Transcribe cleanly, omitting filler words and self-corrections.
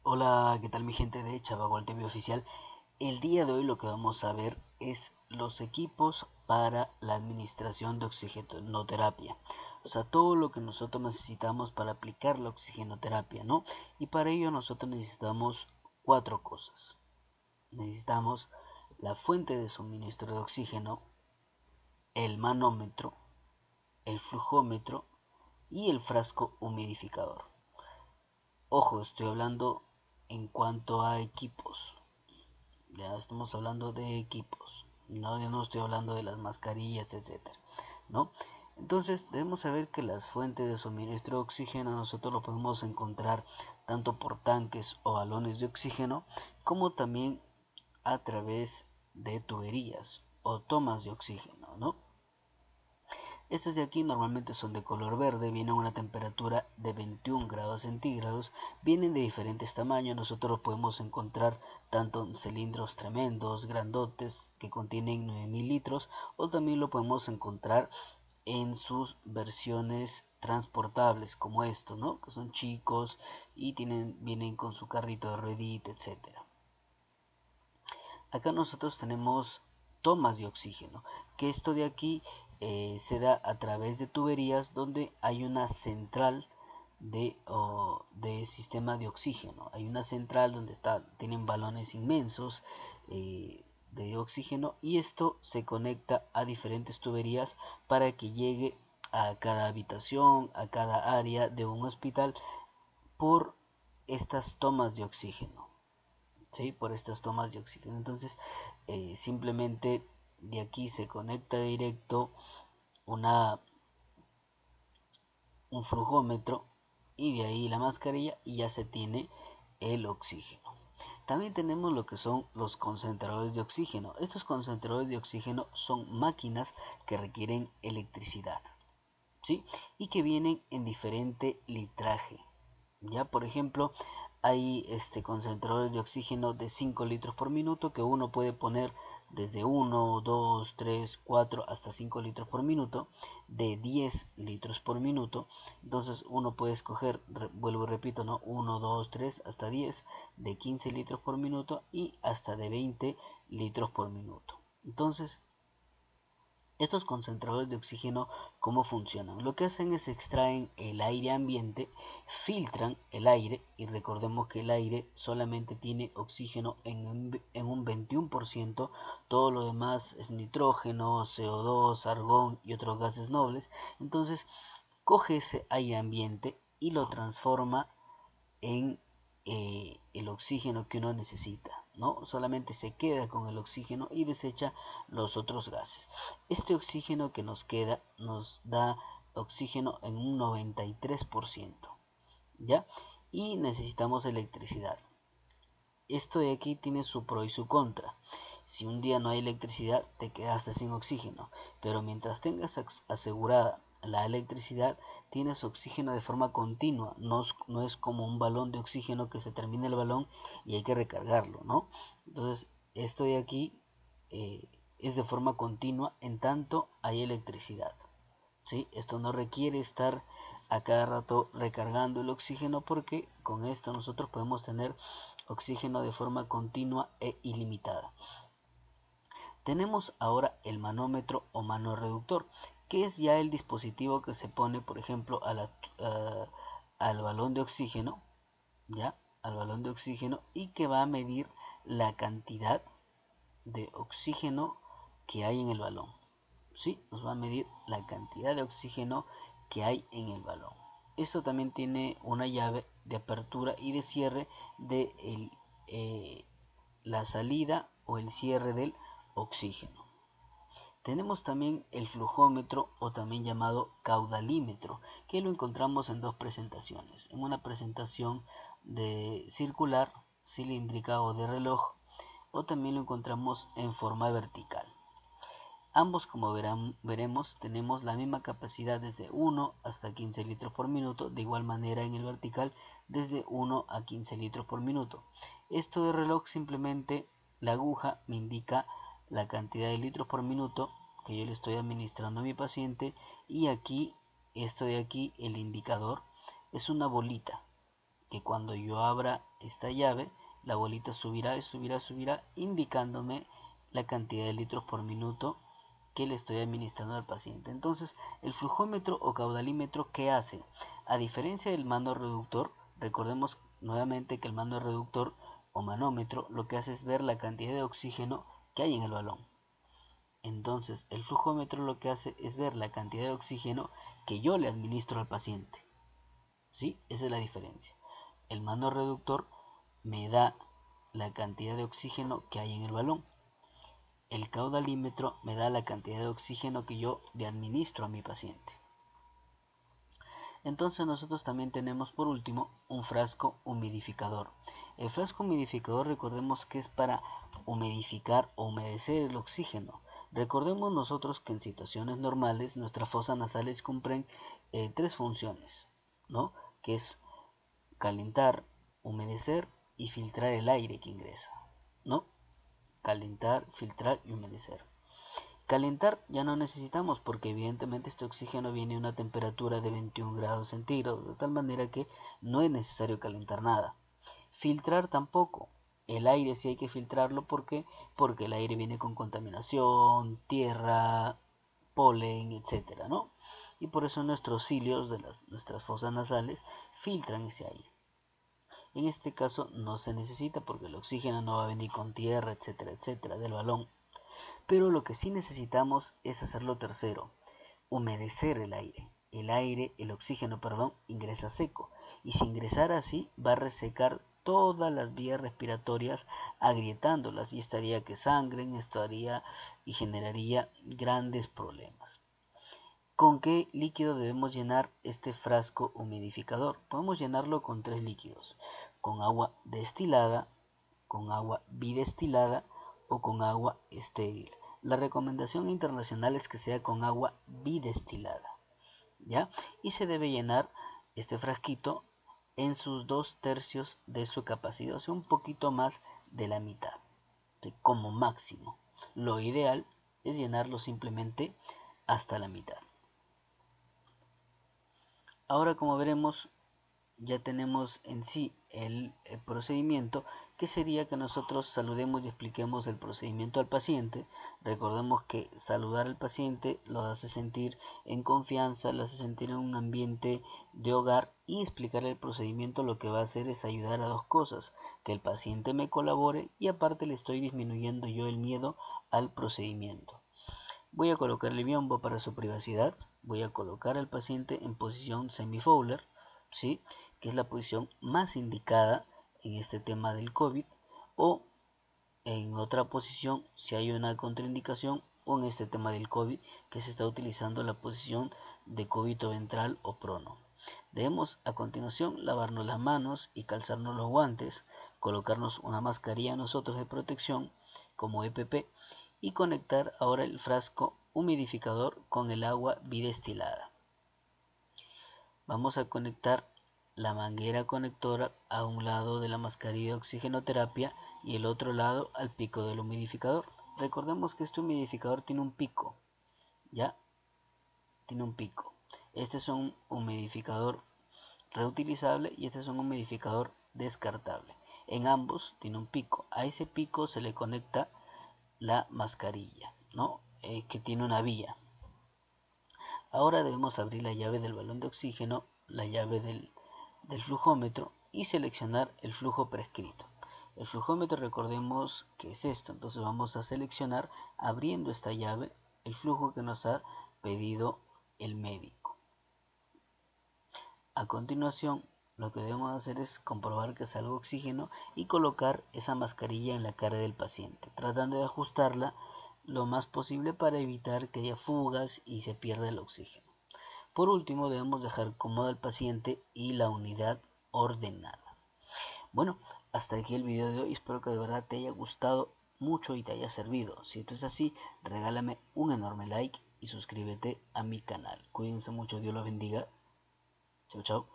Hola, ¿qué tal mi gente de Chavagol TV Oficial? El día de hoy lo que vamos a ver es los equipos para la administración de oxigenoterapia. O sea, todo lo que nosotros necesitamos para aplicar la oxigenoterapia, ¿no? Y para ello nosotros necesitamos cuatro cosas. Necesitamos la fuente de suministro de oxígeno, el manómetro, el flujómetro y el frasco humidificador. Ojo, estoy hablando en cuanto a equipos. Ya estamos hablando de equipos, no, ya no estoy hablando de las mascarillas, etcétera, ¿no? Entonces debemos saber que las fuentes de suministro de oxígeno nosotros lo podemos encontrar tanto por tanques o balones de oxígeno, como también a través de tuberías o tomas de oxígeno, ¿no? Estos de aquí normalmente son de color verde, vienen a una temperatura de 21 grados centígrados, vienen de diferentes tamaños, nosotros los podemos encontrar tanto en cilindros tremendos, grandotes, que contienen 9000 litros, o también lo podemos encontrar en sus versiones transportables, como estos, ¿no? Que son chicos y vienen con su carrito de ruedita, etcétera. Acá nosotros tenemos tomas de oxígeno, que esto de aquí se da a través de tuberías donde hay una central de sistema de oxígeno. Hay una central donde tienen balones inmensos de oxígeno, y esto se conecta a diferentes tuberías para que llegue a cada habitación, a cada área de un hospital por estas tomas de oxígeno. ¿Sí? Por estas tomas de oxígeno. Entonces, simplemente de aquí se conecta directo una, un flujómetro, y de ahí la mascarilla, y ya se tiene el oxígeno. También tenemos lo que son los concentradores de oxígeno. Estos concentradores de oxígeno son máquinas que requieren electricidad, ¿sí? Y que vienen en diferente litraje. Ya, por ejemplo, hay concentradores de oxígeno de 5 litros por minuto, que uno puede poner desde 1, 2, 3, 4 hasta 5 litros por minuto, de 10 litros por minuto. Entonces uno puede escoger, vuelvo y repito, ¿no? 1, 2, 3 hasta 10, de 15 litros por minuto y hasta de 20 litros por minuto. Entonces, estos concentradores de oxígeno, ¿cómo funcionan? Lo que hacen es extraen el aire ambiente, filtran el aire, y recordemos que el aire solamente tiene oxígeno en un 21%, todo lo demás es nitrógeno, CO2, argón y otros gases nobles. Entonces, coge ese aire ambiente y lo transforma en el oxígeno que uno necesita, ¿no? Solamente se queda con el oxígeno y desecha los otros gases. Este oxígeno que nos queda nos da oxígeno en un 93%, ¿ya? Y necesitamos electricidad. Esto de aquí tiene su pro y su contra. Si un día no hay electricidad, te quedaste sin oxígeno, pero mientras tengas asegurada la electricidad, tienes oxígeno de forma continua. No es como un balón de oxígeno que se termina el balón y hay que recargarlo, ¿no? Entonces, esto de aquí es de forma continua en tanto hay electricidad, ¿sí? Esto no requiere estar a cada rato recargando el oxígeno, porque con esto nosotros podemos tener oxígeno de forma continua e ilimitada. Tenemos ahora el manómetro o manorreductor, que es ya el dispositivo que se pone, por ejemplo, al balón de oxígeno, ¿ya? Al balón de oxígeno, y que va a medir la cantidad de oxígeno que hay en el balón. ¿Sí? Nos va a medir la cantidad de oxígeno que hay en el balón. Esto también tiene una llave de apertura y de cierre de la salida o el cierre del oxígeno. Tenemos también el flujómetro, o también llamado caudalímetro, que lo encontramos en dos presentaciones. En una presentación de circular, cilíndrica o de reloj, o también lo encontramos en forma vertical. Ambos, como veremos, tenemos la misma capacidad desde 1 hasta 15 litros por minuto, de igual manera en el vertical desde 1 a 15 litros por minuto. Esto de reloj, simplemente la aguja me indica la cantidad de litros por minuto que yo le estoy administrando a mi paciente, y aquí, esto de aquí, el indicador, es una bolita que cuando yo abra esta llave, la bolita subirá y subirá, subirá, indicándome la cantidad de litros por minuto que le estoy administrando al paciente. Entonces, el flujómetro o caudalímetro, ¿qué hace? A diferencia del mando reductor, recordemos nuevamente que el mando reductor o manómetro lo que hace es ver la cantidad de oxígeno que hay en el balón. Entonces, el flujómetro lo que hace es ver la cantidad de oxígeno que yo le administro al paciente. ¿Sí? Esa es la diferencia. El mando reductor me da la cantidad de oxígeno que hay en el balón. El caudalímetro me da la cantidad de oxígeno que yo le administro a mi paciente. Entonces nosotros también tenemos por último un frasco humidificador. El frasco humidificador, recordemos que es para humidificar o humedecer el oxígeno. Recordemos nosotros que en situaciones normales nuestras fosas nasales cumplen tres funciones, ¿no? Que es calentar, humedecer y filtrar el aire que ingresa, ¿no? Calentar, filtrar y humedecer. Calentar ya no necesitamos porque evidentemente este oxígeno viene a una temperatura de 21 grados centígrados, de tal manera que no es necesario calentar nada. Filtrar tampoco. El aire sí hay que filtrarlo porque el aire viene con contaminación, tierra, polen, etcétera, ¿no? Y por eso nuestros cilios de nuestras fosas nasales filtran ese aire. En este caso no se necesita porque el oxígeno no va a venir con tierra, etcétera, etcétera, del balón. Pero lo que sí necesitamos es hacer lo tercero, humedecer el aire. El oxígeno, ingresa seco. Y si ingresara así, va a resecar todas las vías respiratorias, agrietándolas, y estaría que sangren, y generaría grandes problemas. ¿Con qué líquido debemos llenar este frasco humidificador? Podemos llenarlo con tres líquidos, con agua destilada, con agua bidestilada o con agua estéril. La recomendación internacional es que sea con agua bidestilada, ¿ya? Y se debe llenar este frasquito en sus 2/3 de su capacidad, o sea, un poquito más de la mitad, como máximo. Lo ideal es llenarlo simplemente hasta la mitad. Ahora, como veremos, ya tenemos en sí el procedimiento, que sería que nosotros saludemos y expliquemos el procedimiento al paciente. Recordemos que saludar al paciente lo hace sentir en confianza, lo hace sentir en un ambiente de hogar, y explicar el procedimiento lo que va a hacer es ayudar a dos cosas: que el paciente me colabore y aparte le estoy disminuyendo yo el miedo al procedimiento. Voy a colocarle biombo para su privacidad. Voy a colocar al paciente en posición semi-Fowler, ¿sí? Que es la posición más indicada en este tema del COVID, o en otra posición si hay una contraindicación, o en este tema del COVID que se está utilizando la posición de cúbito ventral o prono. Debemos a continuación lavarnos las manos y calzarnos los guantes, colocarnos una mascarilla nosotros de protección como EPP, y conectar ahora el frasco humidificador con el agua bidestilada. Vamos a conectar la manguera conectora a un lado de la mascarilla de oxigenoterapia y el otro lado al pico del humidificador. Recordemos que este humidificador tiene un pico, ¿ya? Tiene un pico. Este es un humidificador reutilizable y este es un humidificador descartable. En ambos tiene un pico. A ese pico se le conecta la mascarilla, ¿no? Que tiene una vía. Ahora debemos abrir la llave del balón de oxígeno, la llave del flujómetro, y seleccionar el flujo prescrito. El flujómetro, recordemos que es esto, entonces vamos a seleccionar, abriendo esta llave, el flujo que nos ha pedido el médico. A continuación, lo que debemos hacer es comprobar que salga oxígeno y colocar esa mascarilla en la cara del paciente, tratando de ajustarla lo más posible para evitar que haya fugas y se pierda el oxígeno. Por último, debemos dejar cómodo al paciente y la unidad ordenada. Bueno, hasta aquí el video de hoy. Espero que de verdad te haya gustado mucho y te haya servido. Si esto es así, regálame un enorme like y suscríbete a mi canal. Cuídense mucho, Dios los bendiga. Chao, chao.